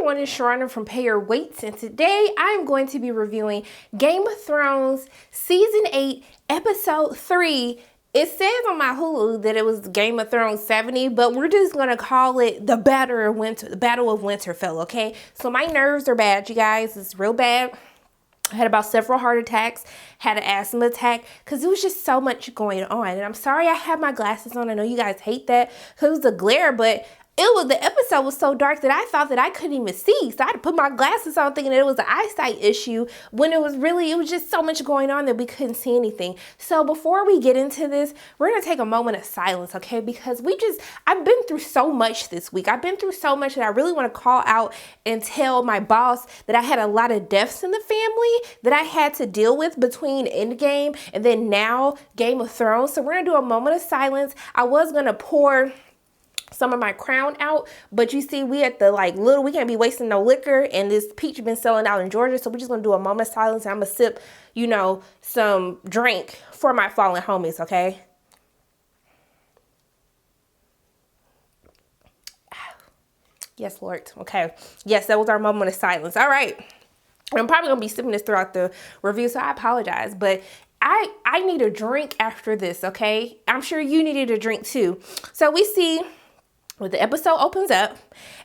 everyone, it's Sharana from Pay Your Weights, and today I'm going to be reviewing Game of Thrones Season 8, Episode 3. It says on my Hulu that it was Game of Thrones 70, but we're just going to call it the Battle of Winterfell, okay? So my nerves are bad, you guys. It's real bad. I had about several heart attacks, had an asthma attack, because it was just so much going on. And I'm sorry I had my glasses on. I know you guys hate that because it was the glare, but the episode was so dark that I thought that I couldn't even see. So I had to put my glasses on thinking that it was an eyesight issue when it was just so much going on that we couldn't see anything. So before we get into this, we're going to take a moment of silence, okay? Because I've been through so much this week. I've been through so much that I really want to call out and tell my boss that I had a lot of deaths in the family that I had to deal with between Endgame and then now Game of Thrones. So we're going to do a moment of silence. I was going to pour some of my Crown out, but you see, we at the we can't be wasting no liquor, and this peach been selling out in Georgia, so we're just gonna do a moment of silence, and I'm gonna sip, some drink for my fallen homies, okay? Yes, Lord. Okay. Yes, that was our moment of silence. All right. I'm probably gonna be sipping this throughout the review, so I apologize, but I need a drink after this, okay? I'm sure you needed a drink too. So we see when the episode opens up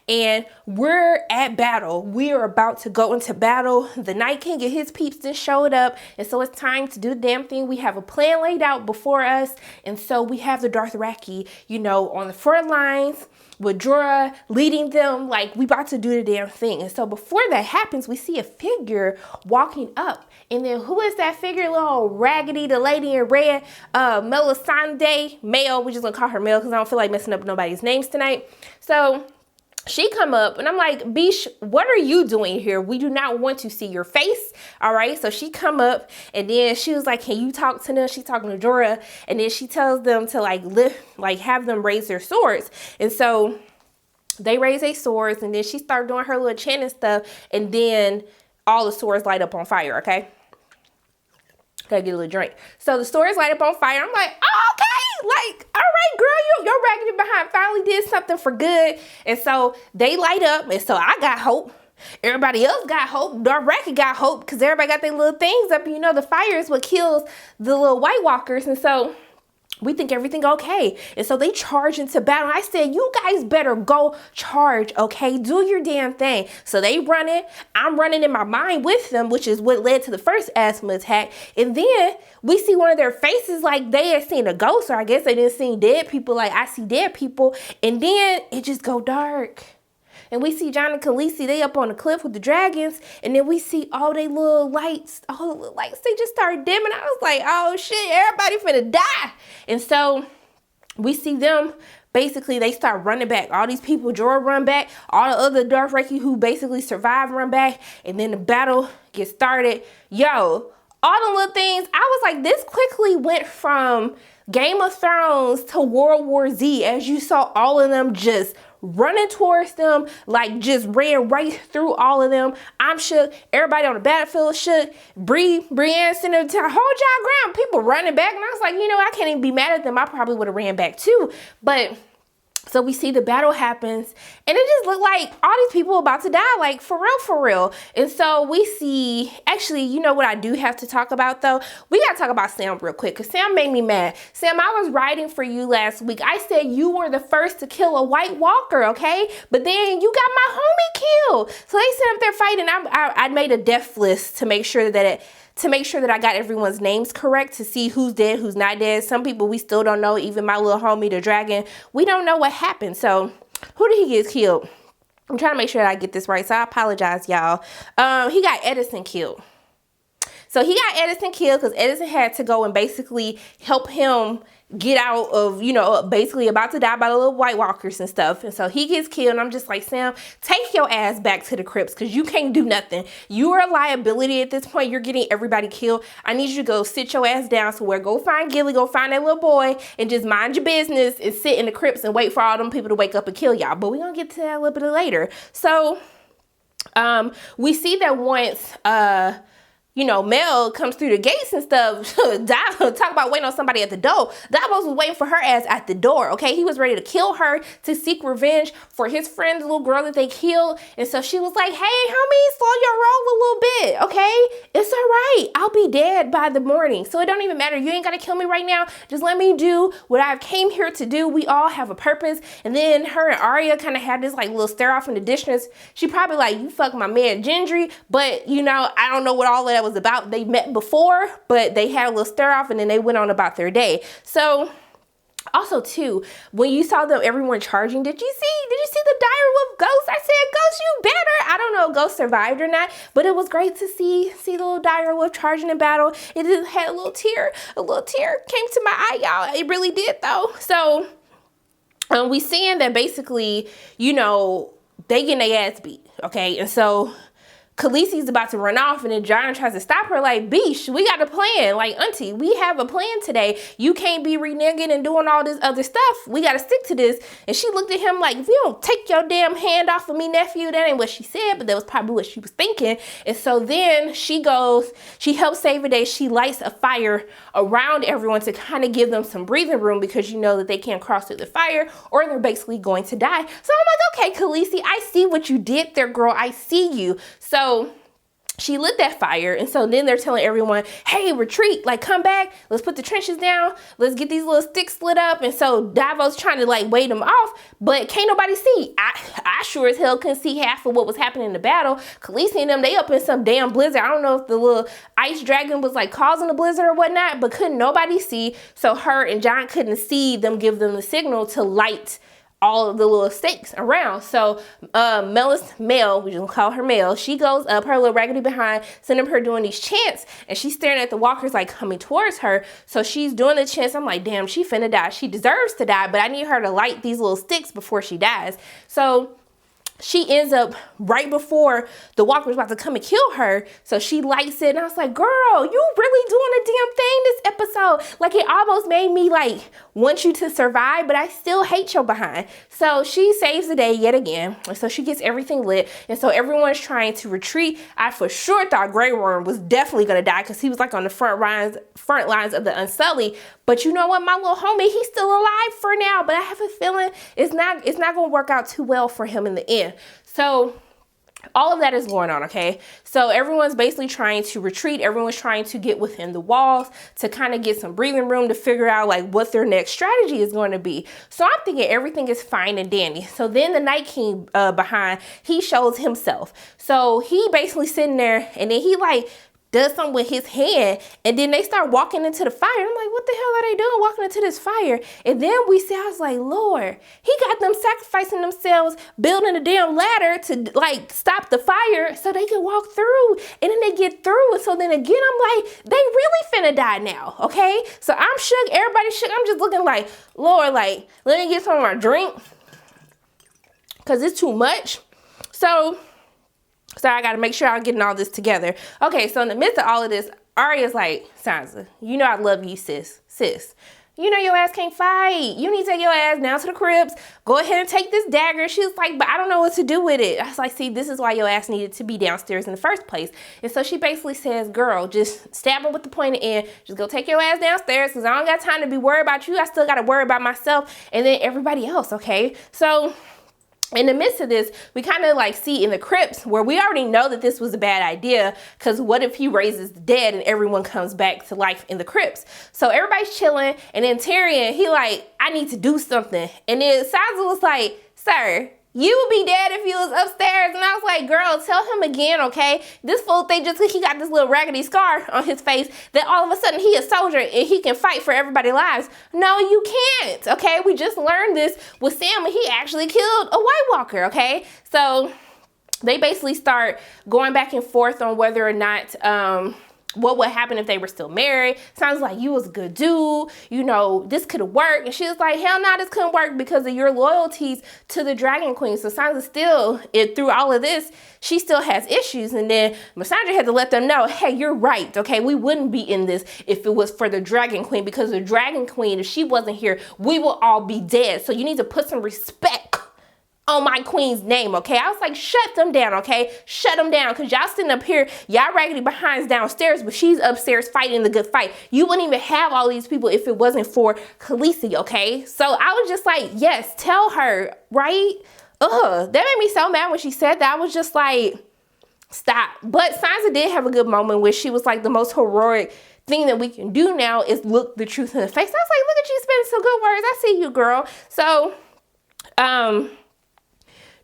and we're at battle. We are about to go into battle. The Night King and his peeps just showed up. And so it's time to do the damn thing. We have a plan laid out before us. And so we have the Dothraki, on the front lines with Jorah leading them, we about to do the damn thing. And so before that happens, we see a figure walking up. And then who is that figure? Little Raggedy, the lady in red, Melisande, Mel. We're just gonna call her Mel because I don't feel like messing up nobody's names tonight. So she come up and I'm like, Bish, what are you doing here? We do not want to see your face. All right. So she come up and then she was like, can you talk to them? She's talking to Jorah. And then she tells them to have them raise their swords. And so they raise their swords and then she started doing her little chanting stuff. And then all the swords light up on fire. Okay. Gotta get a little drink. So the swords light up on fire. I'm like, oh, okay. All right, girl, your Raggedy behind finally did something for good. And so they light up. And so I got hope. Everybody else got hope. Dothraki got hope because everybody got their little things up. The fire is what kills the little White Walkers. And so we think everything okay. And so they charge into battle. I said, you guys better go charge, okay? Do your damn thing. So they run it. I'm running in my mind with them, which is what led to the first asthma attack. And then we see one of their faces like they had seen a ghost, or I guess they didn't see dead people like I see dead people. And then it just go dark. And we see Jon and Khaleesi, they up on the cliff with the dragons. And then we see all the little lights, they just start dimming. I was like, oh shit, everybody finna die. And so we see them, basically they start running back. All these people, Jorah run back. All the other Dothraki who basically survived run back. And then the battle gets started. Yo, all the little things. I was like, this quickly went from Game of Thrones to World War Z as you saw all of them just running towards them, just ran right through all of them. I'm shook. Everybody on the battlefield shook. Brienne sitting there, hold y'all ground. People running back. And I was like, I can't even be mad at them. I probably would have ran back too. But so we see the battle happens and it just looked like all these people about to die, for real. And so we see, actually, what I do have to talk about though? We got to talk about Sam real quick because Sam made me mad. Sam, I was writing for you last week. I said you were the first to kill a White Walker, okay? But then you got my homie killed. So they sit up there fighting. I made a death list to make sure that I got everyone's names correct, to see who's dead, who's not dead. Some people we still don't know. Even my little homie, the dragon, we don't know what happened. So who did he get killed? I'm trying to make sure that I get this right. So I apologize, y'all. He got Edison killed. So he got Edison killed because Edison had to go and basically help him get out of, basically about to die by the little White Walkers and stuff. And so he gets killed. And I'm just like, Sam, take your ass back to the Crips because you can't do nothing. You are a liability at this point. You're getting everybody killed. I need you to go sit your ass down somewhere. Go find Gilly, go find that little boy and just mind your business and sit in the Crips and wait for all them people to wake up and kill y'all. But we're going to get to that a little bit later. So we see that once you know, Mel comes through the gates and stuff, talk about waiting on somebody at the door. Davos was waiting for her ass at the door, okay? He was ready to kill her to seek revenge for his friend, the little girl that they killed. And so she was like, hey, homie, slow your roll a little bit, okay? It's all right. I'll be dead by the morning. So it don't even matter. You ain't got to kill me right now. Just let me do what I came here to do. We all have a purpose. And then her and Arya kind of had this like little stare off in the distance. She probably like, you fuck my man Gendry, but you know, I don't know what all of that was about. They met before, but they had a little stir off and then they went on about their day. So also too, when you saw them, everyone charging, did you see the dire wolf Ghost? I said, Ghost, you better. I don't know if Ghost survived or not, but it was great to see the little dire wolf charging in battle. It just had a little tear came to my eye, y'all. It really did though. So we seeing that basically, you know, they getting their ass beat, okay? And so Khaleesi's about to run off and then Jon tries to stop her like, Beesh, we got a plan. Like, auntie, we have a plan today. You can't be reneging and doing all this other stuff. We got to stick to this. And she looked at him like, if you don't take your damn hand off of me, nephew, that ain't what she said, but that was probably what she was thinking. And so then she goes, she helps save the day. She lights a fire around everyone to kind of give them some breathing room because you know that they can't cross through the fire or they're basically going to die. So I'm like, okay, Khaleesi, I see what you did there, girl. I see you. So she lit that fire. And so then they're telling everyone, hey, retreat, like come back. Let's put the trenches down. Let's get these little sticks lit up. And so Davos trying to like wait them off, but can't nobody see. I sure as hell couldn't see half of what was happening in the battle. Khaleesi and them, they up in some damn blizzard. I don't know if the little ice dragon was like causing the blizzard or whatnot, but couldn't nobody see. So her and Jon couldn't see them give them the signal to light all of the little stakes around. So Mel, we just call her Mel, she goes up, her little raggedy behind, sending her doing these chants, and she's staring at the walkers like coming towards her. So she's doing the chants. I'm like, damn, she finna die. She deserves to die, but I need her to light these little sticks before she dies. So she ends up right before the walker's about to come and kill her. So she lights it. And I was like, girl, you really doing a damn thing this episode. Like it almost made me like want you to survive, but I still hate your behind. So she saves the day yet again. And so she gets everything lit. And so everyone's trying to retreat. I for sure thought Grey Worm was definitely going to die because he was like on the front lines of the Unsullied. But you know what, my little homie, he's still alive for now. But I have a feeling it's not going to work out too well for him in the end. So all of that is going on, okay? So everyone's basically trying to retreat. Everyone's trying to get within the walls to kind of get some breathing room to figure out like what their next strategy is going to be. So I'm thinking everything is fine and dandy. So then the Night King behind, he shows himself. So he basically sitting there and then he like does something with his hand, and then they start walking into the fire. I'm like, what the hell are they doing walking into this fire? And then we see, I was like, Lord, he got them sacrificing themselves, building a damn ladder to like stop the fire so they can walk through. And then they get through. And so then again, I'm like, they really finna die now, okay? So I'm shook, everybody's shook. I'm just looking like, Lord, like, let me get some of my drink because it's too much. So I got to make sure I'm getting all this together. Okay, so in the midst of all of this, Arya's like, Sansa, you know I love you, sis. You know your ass can't fight. You need to take your ass down to the Crips. Go ahead and take this dagger. She was like, but I don't know what to do with it. I was like, see, this is why your ass needed to be downstairs in the first place. And so she basically says, girl, just stab her with the pointed end. Just go take your ass downstairs because I don't got time to be worried about you. I still got to worry about myself and then everybody else, okay? So in the midst of this, we kind of like see in the Crips where we already know that this was a bad idea because what if he raises the dead and everyone comes back to life in the Crips? So everybody's chilling and then Tyrion, he like, I need to do something. And then Sansa was like, sir, you would be dead if you was upstairs. And I was like, girl, tell him again, okay? This fool thing just he got this little raggedy scar on his face that all of a sudden he a soldier and he can fight for everybody's lives. No, you can't, okay? We just learned this with Sam and he actually killed a White Walker, okay? So they basically start going back and forth on whether or not what would happen if they were still married. Sounds like you was a good dude, you know, this could have worked. And she was like, hell no, this couldn't work because of your loyalties to the Dragon Queen. So Sansa still, through all of this, she still has issues. And then Missandei had to let them know, hey, you're right, okay? We wouldn't be in this if it was for the Dragon Queen because the Dragon Queen, if she wasn't here, we will all be dead. So you need to put some respect on my queen's name, okay? I was like, shut them down, okay? Shut them down, because y'all sitting up here, y'all raggedy behinds downstairs, but she's upstairs fighting the good fight. You wouldn't even have all these people if it wasn't for Khaleesi, okay? So I was just like, yes, tell her, right? That made me so mad when she said that. I was just like, stop. But Sansa did have a good moment where she was like, the most heroic thing that we can do now is look the truth in the face. I was like, look at you spending some good words. I see you, girl. So,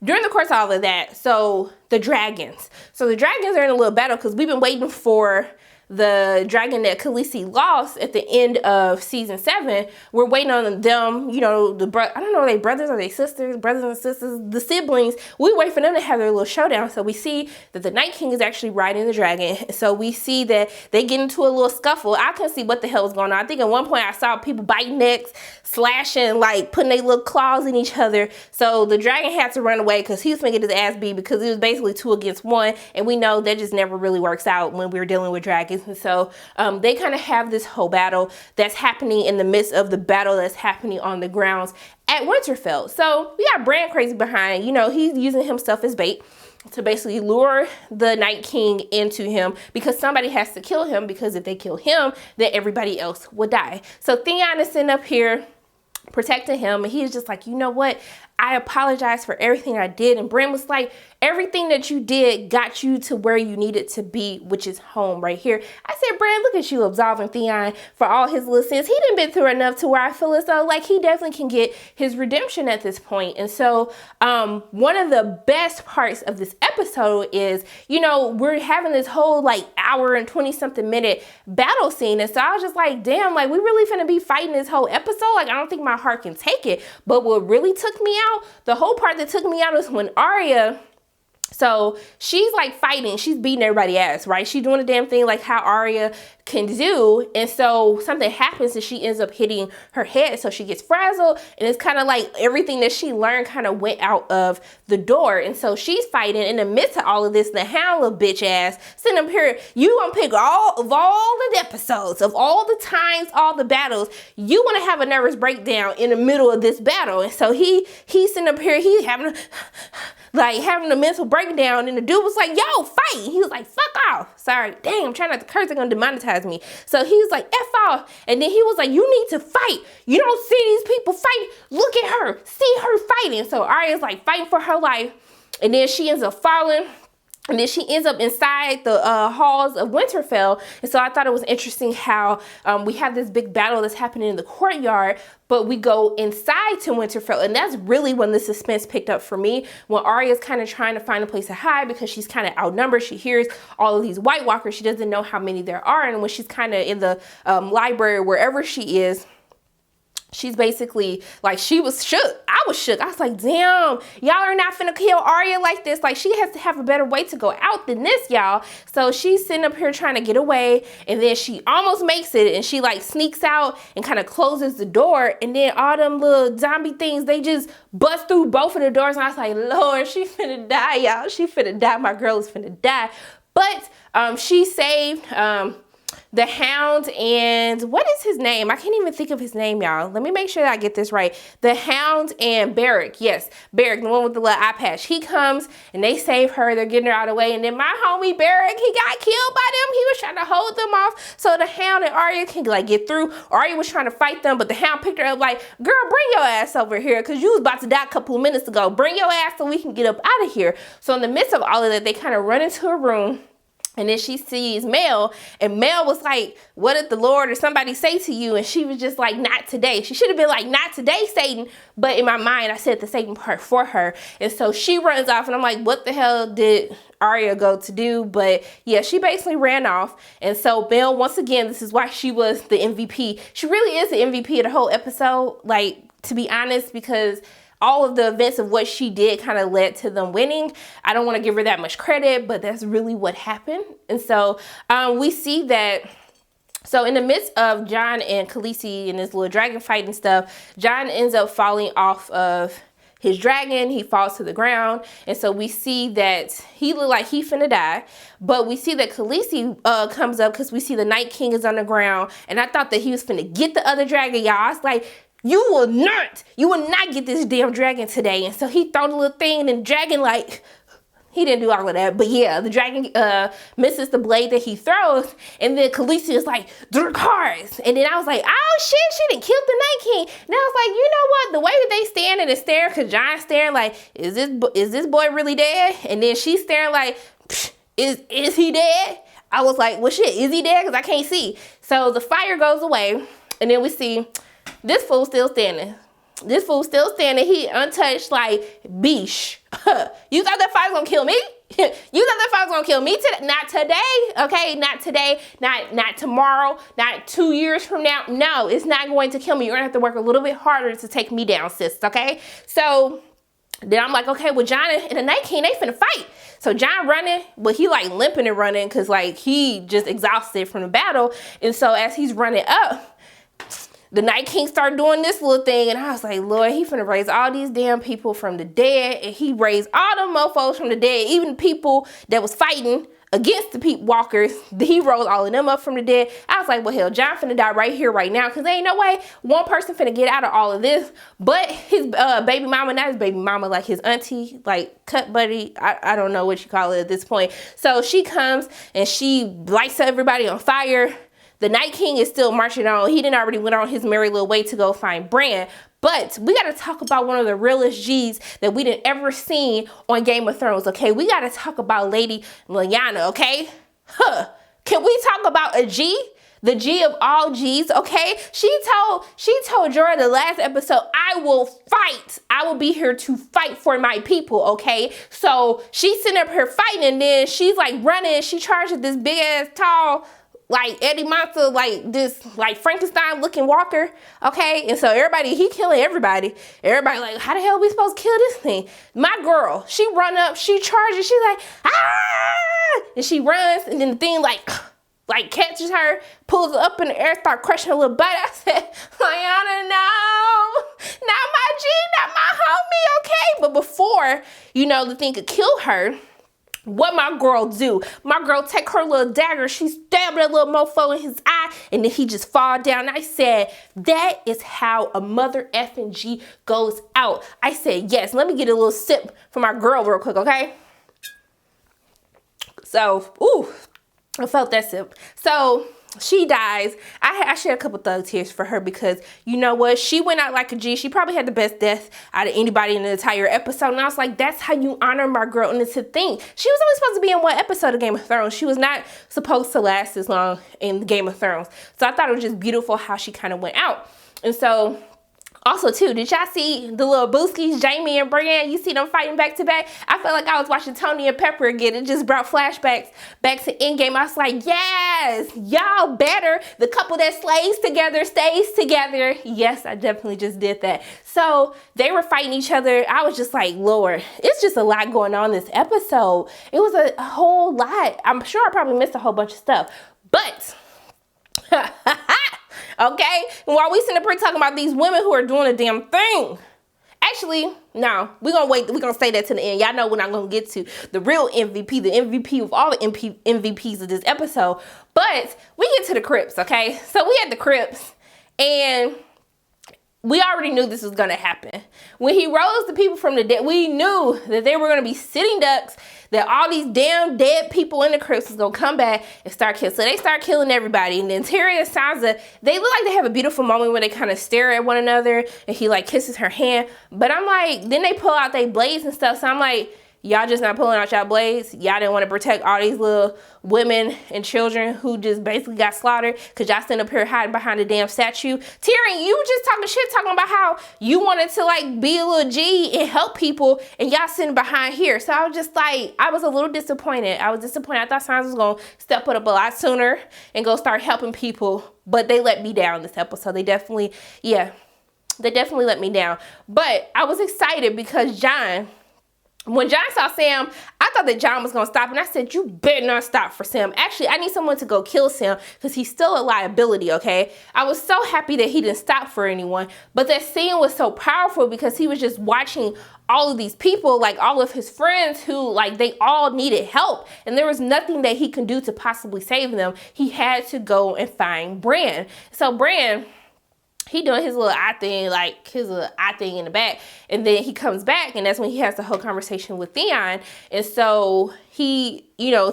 during the course of all of that, so the dragons. So the dragons are in a little battle because we've been waiting for the dragon that Khaleesi lost at the end of season 7. We're waiting on them, you know, I don't know, are they brothers or they sisters, brothers and sisters, the siblings. We wait for them to have their little showdown. So we see that the Night King is actually riding the dragon. So we see that they get into a little scuffle. I couldn't see what the hell was going on. I think at one point I saw people biting necks, slashing, like putting their little claws in each other. So the dragon had to run away because he was making his ass beat because it was basically 2 against 1. And we know that just never really works out when we're dealing with dragons. And so they kind of have this whole battle that's happening in the midst of the battle that's happening on the grounds at Winterfell. So we got Bran crazy behind, you know, he's using himself as bait to basically lure the Night King into him because somebody has to kill him, because if they kill him, then everybody else would die. So Theon is sitting up here protecting him, and he's just like, you know what? I apologize for everything I did. And Bran was like, everything that you did got you to where you needed to be, which is home right here. I said, Bran, look at you absolving Theon for all his little sins. He done been through enough to where I feel as though like he definitely can get his redemption at this point. And so one of the best parts of this episode is, you know, we're having this whole like hour and 20 something minute battle scene. And so I was just like, damn, like we really finna be fighting this whole episode. Like I don't think my heart can take it. But what really took me out, the whole part that took me out was when Arya, so she's like fighting, she's beating everybody's ass, right? She's doing the damn thing like how Arya can do. And so something happens and she ends up hitting her head. So she gets frazzled, and it's kind of like everything that she learned kind of went out of the door. And so she's fighting in the midst of all of this. The Hound little bitch ass sitting up here, you gonna pick all the episodes of all the times, all the battles, you want to have a nervous breakdown in the middle of this battle. And so he's sitting up here, he's having a mental breakdown, and the dude was like, yo, fight. He was like, fuck off. Sorry, dang, I'm trying not to curse, they're gonna demonetize me. So he was like, F off. And then he was like, you need to fight. You don't see these people fight. Look at her, see her fighting. So Arya's like fighting for her life, and then she ends up falling. And then she ends up inside the halls of Winterfell. And so I thought it was interesting how we have this big battle that's happening in the courtyard, but we go inside to Winterfell. And that's really when the suspense picked up for me, when Arya's kind of trying to find a place to hide because she's kind of outnumbered. She hears all of these White Walkers. She doesn't know how many there are. And when she's kind of in the library, wherever she is, she's basically like, she was shook. I was shook. I was like, damn, y'all are not finna kill Arya like this. Like, she has to have a better way to go out than this, y'all. So she's sitting up here trying to get away, and then she almost makes it, and she like sneaks out and kind of closes the door, and then all them little zombie things, they just bust through both of the doors. And I was like, Lord, she finna die, y'all. She finna die. My girl is finna die. But she saved the Hound, and what is his name? I can't even think of his name, y'all. Let me make sure that I get this right. The Hound and Beric. Yes, Beric, the one with the little eye patch. He comes and they save her. They're getting her out of the way. And then my homie Beric, he got killed by them. He was trying to hold them off so the Hound and Arya can like get through. Arya was trying to fight them, but the Hound picked her up like, girl, bring your ass over here, because you was about to die a couple of minutes ago. Bring your ass so we can get up out of here. So in the midst of all of that, they kind of run into a room. And then she sees Mel, and Mel was like, what did the Lord or somebody say to you? And she was just like, not today. She should have been like, not today, Satan. But in my mind, I said the Satan part for her. And so she runs off, and I'm like, what the hell did Arya go to do? But yeah, she basically ran off. And so Mel, once again, this is why she was the MVP. She really is the MVP of the whole episode, like, to be honest, because all of the events of what she did kind of led to them winning. I don't want to give her that much credit, but that's really what happened. And so we see that. So in the midst of Jon and Khaleesi and this little dragon fight and stuff, Jon ends up falling off of his dragon. He falls to the ground. And so we see that he looked like he finna die. But we see that Khaleesi comes up because we see the Night King is on the ground. And I thought that he was finna get the other dragon, y'all. I was like, You will not get this damn dragon today. And so he throw the little thing and the dragon like, he didn't do all of that, but yeah, the dragon misses the blade that he throws, and then Khaleesi is like, Dracarys. And then I was like, oh shit, she done killed the Night King. And I was like, you know what? The way that they standing and staring, because Jon's staring like, is this boy really dead? And then she's staring like, is he dead? I was like, well shit, is he dead? Because I can't see. So the fire goes away, and then we see this fool still standing. This fool still standing. He untouched like beesh. You thought that fire's gonna kill me? You thought that fire's gonna kill me today? Not today, okay? Not today, not tomorrow, not 2 years from now. No, it's not going to kill me. You're gonna have to work a little bit harder to take me down, sis, okay? So then I'm like, okay, well, Jon and the Night King, they finna fight. So Jon running, but he like limping and running because like he just exhausted from the battle. And so as he's running up, the Night King started doing this little thing, and I was like, Lord, he finna raise all these damn people from the dead, and he raised all them mofos from the dead, even people that was fighting against the Peep Walkers, he rose all of them up from the dead. I was like, well, hell, Jon finna die right here, right now, because there ain't no way one person finna get out of all of this, but his baby mama, not his baby mama, like his auntie, like cut buddy, I don't know what you call it at this point. So she comes, and she lights everybody on fire. The Night King is still marching on. He didn't already went on his merry little way to go find Bran. But we got to talk about one of the realest G's that we didn't ever seen on Game of Thrones, okay? We got to talk about Lady Lyanna, okay? Can we talk about a G? The G of all G's, okay? She told Jorah the last episode, I will fight. I will be here to fight for my people, okay? So she's sitting up here fighting, and then she's like running. She charges this big ass tall, like Eddie Monster, like this, like Frankenstein looking walker, okay? And so everybody, he killing everybody. Everybody like, how the hell are we supposed to kill this thing? My girl, she run up, she charges, she's like, ah! And she runs, and then the thing like catches her, pulls her up in the air, start crushing her little butt. I said, Lyanna, no, not my G, not my homie, okay? But before, you know, the thing could kill her, what my girl do? My girl take her little dagger, she stabbed that little mofo in his eye, and then he just fall down. I said, that is how a mother effing G goes out. I said, yes. Let me get a little sip for my girl real quick, okay? So, ooh, I felt that sip. So she dies. I shed a couple thug tears for her because, you know what? She went out like a G. She probably had the best death out of anybody in the entire episode. And I was like, that's how you honor my girl. And it's a thing. She was only supposed to be in one episode of Game of Thrones. She was not supposed to last as long in Game of Thrones. So I thought it was just beautiful how she kind of went out. And so also, too, did y'all see the little Booskies, Jamie and Brienne? You see them fighting back to back? I felt like I was watching Tony and Pepper again. It just brought flashbacks back to Endgame. I was like, yes, y'all better. The couple that slays together stays together. Yes, I definitely just did that. So they were fighting each other. I was just like, Lord, it's just a lot going on this episode. It was a whole lot. I'm sure I probably missed a whole bunch of stuff. But okay, and while we sitting up here talking about these women who are doing a damn thing, actually, no, we're gonna wait. We're gonna say that to the end. Y'all know when I'm gonna get to the real MVP, the MVP of all the MVPs of this episode. But we get to the Crips, okay? So we had the Crips, and we already knew this was gonna happen. When he rose the people from the dead, we knew that they were gonna be sitting ducks, that all these damn dead people in the Crips was gonna come back and start killing. So they start killing everybody. And then Tyrion and Sansa, they look like they have a beautiful moment where they kind of stare at one another and he like kisses her hand. But I'm like, then they pull out their blades and stuff. So I'm like, y'all just not pulling out y'all blades? Y'all didn't want to protect all these little women and children who just basically got slaughtered because y'all sitting up here hiding behind a damn statue. Tyrion, you were just talking shit, talking about how you wanted to like be a little G and help people, and y'all sitting behind here. So I was just like, I was a little disappointed. I was disappointed. I thought Sansa was going to step up a lot sooner and go start helping people, but they let me down this episode. They definitely let me down. But I was excited because when Jon saw Sam, I thought that Jon was going to stop. And I said, you better not stop for Sam. Actually, I need someone to go kill Sam because he's still a liability, okay? I was so happy that he didn't stop for anyone. But that scene was so powerful because he was just watching all of these people, like all of his friends who, like, they all needed help. And there was nothing that he could do to possibly save them. He had to go and find Bran. So Bran, he doing his little eye thing, like his little eye thing in the back. And then he comes back, and that's when he has the whole conversation with Theon. And so he, you know,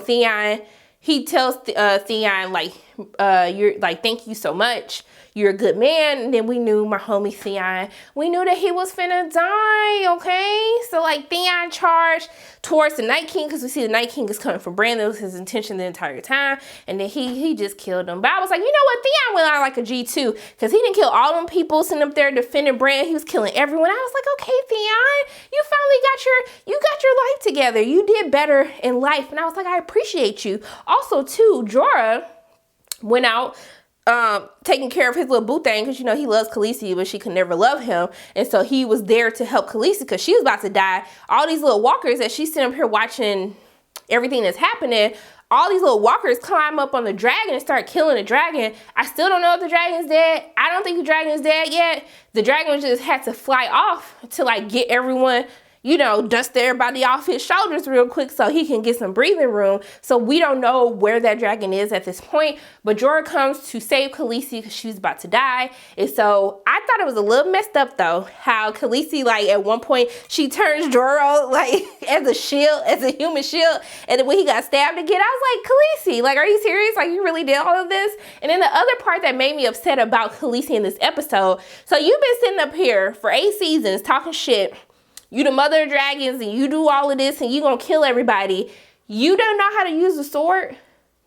he tells Theon, like, you're like, thank you so much. You're a good man. And then we knew my homie Theon, we knew that he was finna die, okay? So like Theon charged towards the Night King, because we see the Night King is coming for Bran. That was his intention the entire time. And then he just killed him. But I was like, you know what? Theon went out like a G2, because he didn't kill all them people sitting up there defending Bran. He was killing everyone. I was like, okay, Theon, you finally got your life together. You did better in life. And I was like, I appreciate you. Also, too, Jorah went out taking care of his little boo thing, because, you know, he loves Khaleesi, but she could never love him. And so he was there to help Khaleesi, because she was about to die. All these little walkers that she's sitting up here watching everything that's happening, all these little walkers climb up on the dragon and start killing the dragon. I still don't know if the dragon's dead. I don't think the dragon is dead yet. The dragon just had to fly off to like get everyone, you know, dust everybody off his shoulders real quick so he can get some breathing room. So we don't know where that dragon is at this point. But Jorah comes to save Khaleesi because she was about to die. And so I thought it was a little messed up, though, how Khaleesi, like, at one point, she turns Jorah, like, as a shield, as a human shield. And then when he got stabbed again, I was like, Khaleesi, like, are you serious? Like, you really did all of this? And then the other part that made me upset about Khaleesi in this episode, so you've been sitting up here for 8 seasons talking shit. You the mother of dragons, and you do all of this, and you gonna kill everybody. You don't know how to use the sword.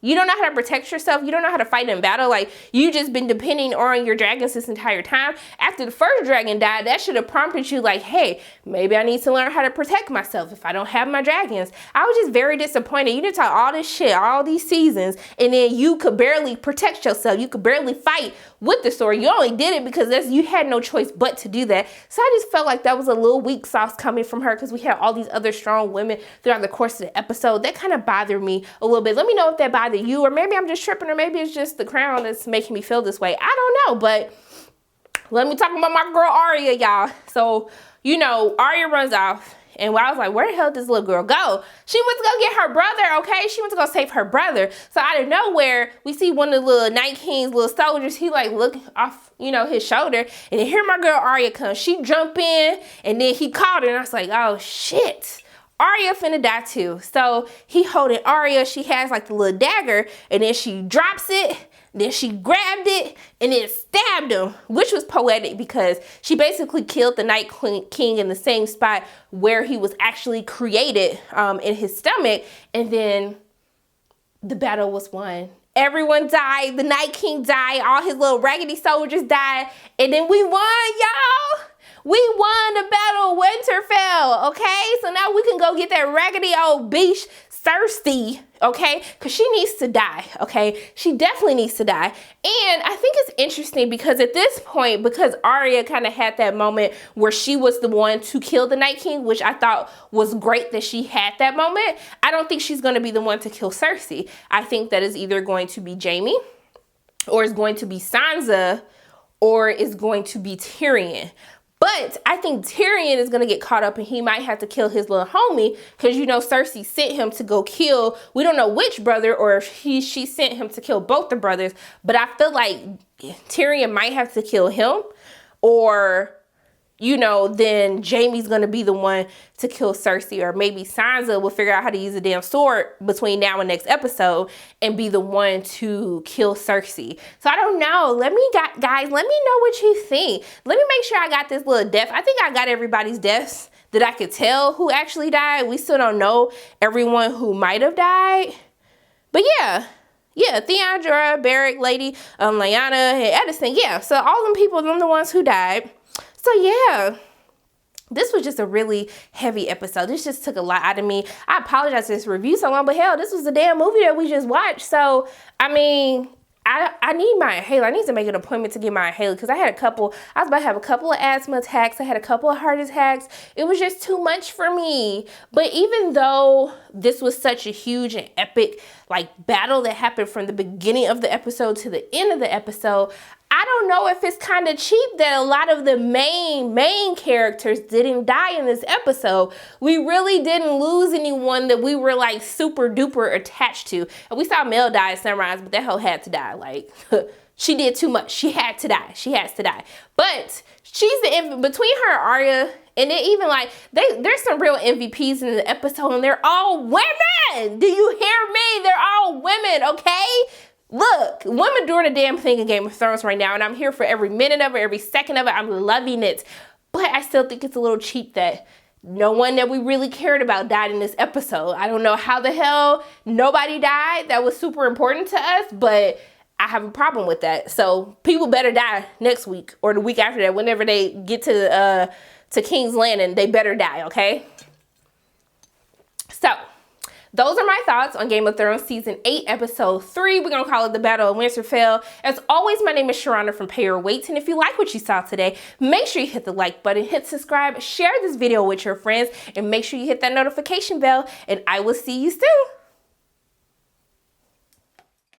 You don't know how to protect yourself. You don't know how to fight in battle. Like, you just been depending on your dragons this entire time. After the first dragon died, that should have prompted you like, hey, maybe I need to learn how to protect myself if I don't have my dragons. I was just very disappointed. You did talk all this shit, all these seasons, and then you could barely protect yourself. You could barely fight with the sword. You only did it because you had no choice but to do that. So I just felt like that was a little weak sauce coming from her, because we had all these other strong women throughout the course of the episode. That kind of bothered me a little bit. Let me know if that bothered you, or maybe I'm just tripping, or maybe it's just the crown that's making me feel this way. I don't know, but let me talk about my girl Arya, y'all. So, you know, Arya runs off. And I was like, where the hell did this little girl go? She went to go get her brother, okay? She went to go save her brother. So out of nowhere, we see one of the little Night King's little soldiers. He like looking off, you know, his shoulder. And then here my girl Arya comes. She jump in, and then he called her. And I was like, oh, shit. Arya finna die too. So he holding Arya. She has like the little dagger, and then she drops it. Then she grabbed it and then stabbed him, which was poetic because she basically killed the Night King in the same spot where he was actually created, in his stomach. And then the battle was won. Everyone died. The Night King died. All his little raggedy soldiers died. And then we won, y'all. We won the Battle of Winterfell, okay? So now we can go get that raggedy old beast Cersei, okay? Because she needs to die, okay? She definitely needs to die. And I think it's interesting because at this point, because Arya kind of had that moment where she was the one to kill the Night King, which I thought was great that she had that moment, I don't think she's going to be the one to kill Cersei. I think that is either going to be Jaime, or it's going to be Sansa, or it's going to be Tyrion. But I think Tyrion is going to get caught up, and he might have to kill his little homie because, you know, Cersei sent him to go kill, we don't know which brother, or if she sent him to kill both the brothers. But I feel like Tyrion might have to kill him, or, you know, then Jaime's going to be the one to kill Cersei, or maybe Sansa will figure out how to use a damn sword between now and next episode and be the one to kill Cersei. So I don't know. Guys, let me know what you think. Let me make sure I got this little death. I think I got everybody's deaths that I could tell who actually died. We still don't know everyone who might have died. But yeah, Theon, Jorah, Beric, Lady, Lyanna, and Edison. Yeah, so all them people, them the ones who died. So yeah, this was just a really heavy episode. This just took a lot out of me. I apologize for this review so long, but hell, this was the damn movie that we just watched. So, I mean, I need my inhaler. I need to make an appointment to get my inhaler because I was about to have a couple of asthma attacks. I had a couple of heart attacks. It was just too much for me. But even though this was such a huge and epic like battle that happened from the beginning of the episode to the end of the episode, I don't know if it's kind of cheap that a lot of the main characters didn't die in this episode. We really didn't lose anyone that we were like super duper attached to. And we saw Mel die at Sunrise, but that hoe had to die. Like, She did too much. She had to die. She has to die. But she's between her and Arya, and then even like there's some real MVPs in the episode, and they're all women. Do you hear me? They're all women, okay? Look, women doing a damn thing in Game of Thrones right now, and I'm here for every minute of it, every second of it. I'm loving it. But I still think it's a little cheap that no one that we really cared about died in this episode. I don't know how the hell nobody died that was super important to us, but I have a problem with that. So people better die next week or the week after that, whenever they get to King's Landing, they better die, okay? So those are my thoughts on Game of Thrones Season 8, Episode 3. We're going to call it the Battle of Winterfell. As always, my name is Sharona from Pay Your Weights. And if you like what you saw today, make sure you hit the like button, hit subscribe, share this video with your friends, and make sure you hit that notification bell. And I will see you soon.